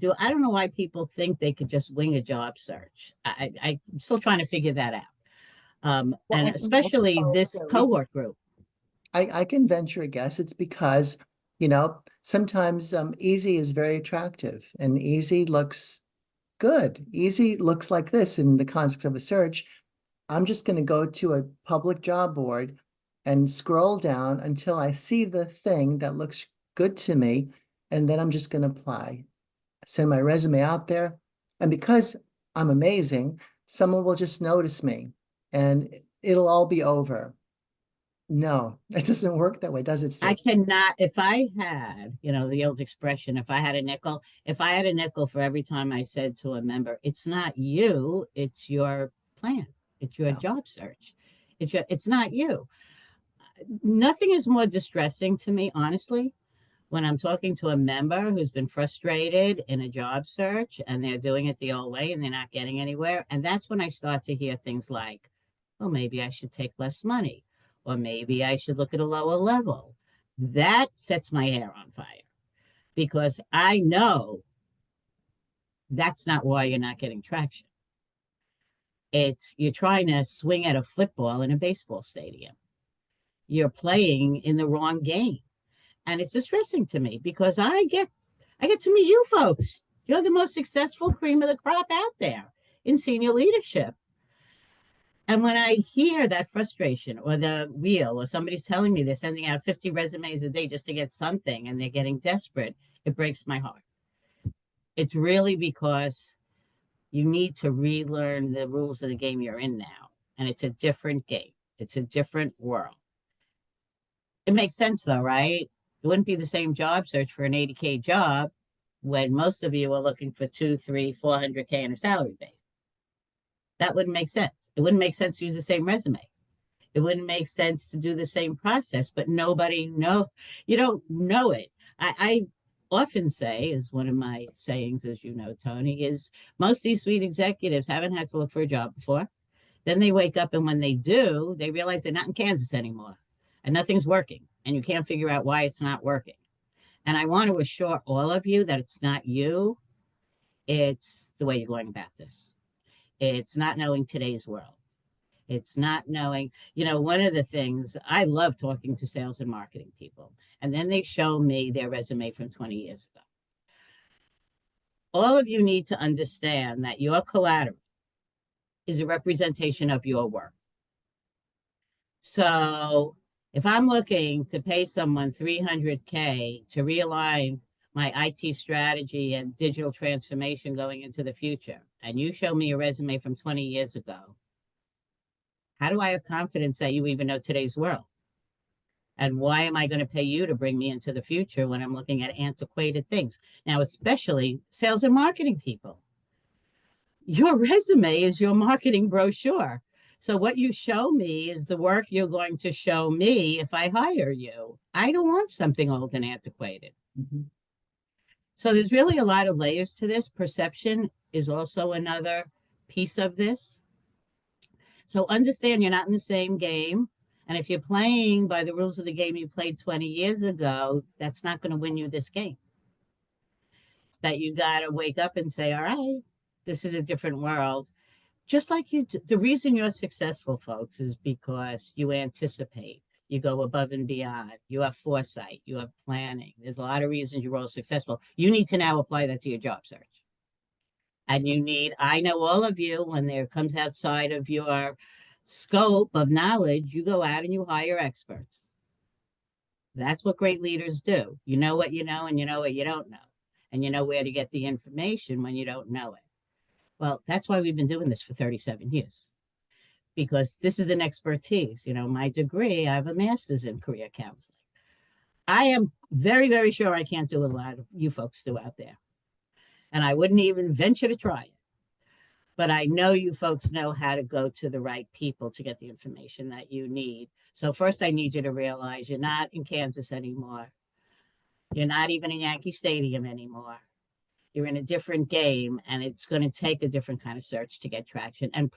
I don't know why people think they could just wing a job search. I'm still trying to figure that out. Well, And I can especially tell you this too. cohort group. I can venture a guess. It's because, sometimes easy is very attractive and easy looks good. Easy looks like this in the context of a search. I'm just going to go to a public job board and scroll down until I see the thing that looks good to me. And then I'm just going to apply, send my resume out there. And because I'm amazing, someone will just notice me and it'll all be over. No, it doesn't work that way, does it, I Stacy? cannot, if I had, the old expression, if I had a nickel for every time I said to a member, it's not you, it's your plan, it's your Yeah. job search. It's not you. Nothing is more distressing to me, honestly, when I'm talking to a member who's been frustrated in a job search and they're doing it the old way and they're not getting anywhere. And that's when I start to hear things like, well, maybe I should take less money, or maybe I should look at a lower level. That sets my hair on fire because I know that's not why you're not getting traction. It's you're trying to swing at a football in a baseball stadium. You're playing in the wrong game. And it's distressing to me because I get to meet you folks. You're the most successful cream of the crop out there in senior leadership. And when I hear that frustration or the wheel or somebody's telling me they're sending out 50 resumes a day just to get something and they're getting desperate, it breaks my heart. It's really because you need to relearn the rules of the game you're in now. And it's a different game, it's a different world. It makes sense though, right? It wouldn't be the same job search for an 80K job when most of you are looking for two, three, 400K in a salary base. That wouldn't make sense. It wouldn't make sense to use the same resume. It wouldn't make sense to do the same process, but nobody know. You don't know it. I often say, is one of my sayings, as you know, Tony, is most C-suite executives haven't had to look for a job before. Then they wake up, and when they do, they realize they're not in Kansas anymore, and nothing's working, and you can't figure out why it's not working. And I want to assure all of you that it's not you, it's the way you're going about this. It's not knowing today's world. It's not knowing, one of the things I love talking to sales and marketing people, and then they show me their resume from 20 years ago. All of you need to understand that your collateral is a representation of your work. So if I'm looking to pay someone 300K to realign my IT strategy and digital transformation going into the future, and you show me a resume from 20 years ago, how do I have confidence that you even know today's world? And why am I going to pay you to bring me into the future when I'm looking at antiquated things? Now, especially sales and marketing people, your resume is your marketing brochure. So what you show me is the work you're going to show me if I hire you. I don't want something old and antiquated. Mhm. So there's really a lot of layers to this. Perception is also another piece of this. So understand you're not in the same game. And if you're playing by the rules of the game you played 20 years ago, that's not going to win you this game. That you got to wake up and say, all right, this is a different world. Just like the reason you're successful, folks, is because you anticipate, you go above and beyond, you have foresight, you have planning. There's a lot of reasons you're all successful. You need to now apply that to your job search. And I know all of you, when there comes outside of your scope of knowledge, you go out and you hire experts. That's what great leaders do. You know what you know, and you know what you don't know. And you know where to get the information when you don't know it. Well, that's why we've been doing this for 37 years, because this is an expertise. My degree, I have a master's in career counseling. I am very, very sure I can't do what a lot of you folks do out there. And I wouldn't even venture to try it. But I know you folks know how to go to the right people to get the information that you need. So first, I need you to realize you're not in Kansas anymore. You're not even in Yankee Stadium anymore. You're in a different game, and it's going to take a different kind of search to get traction. And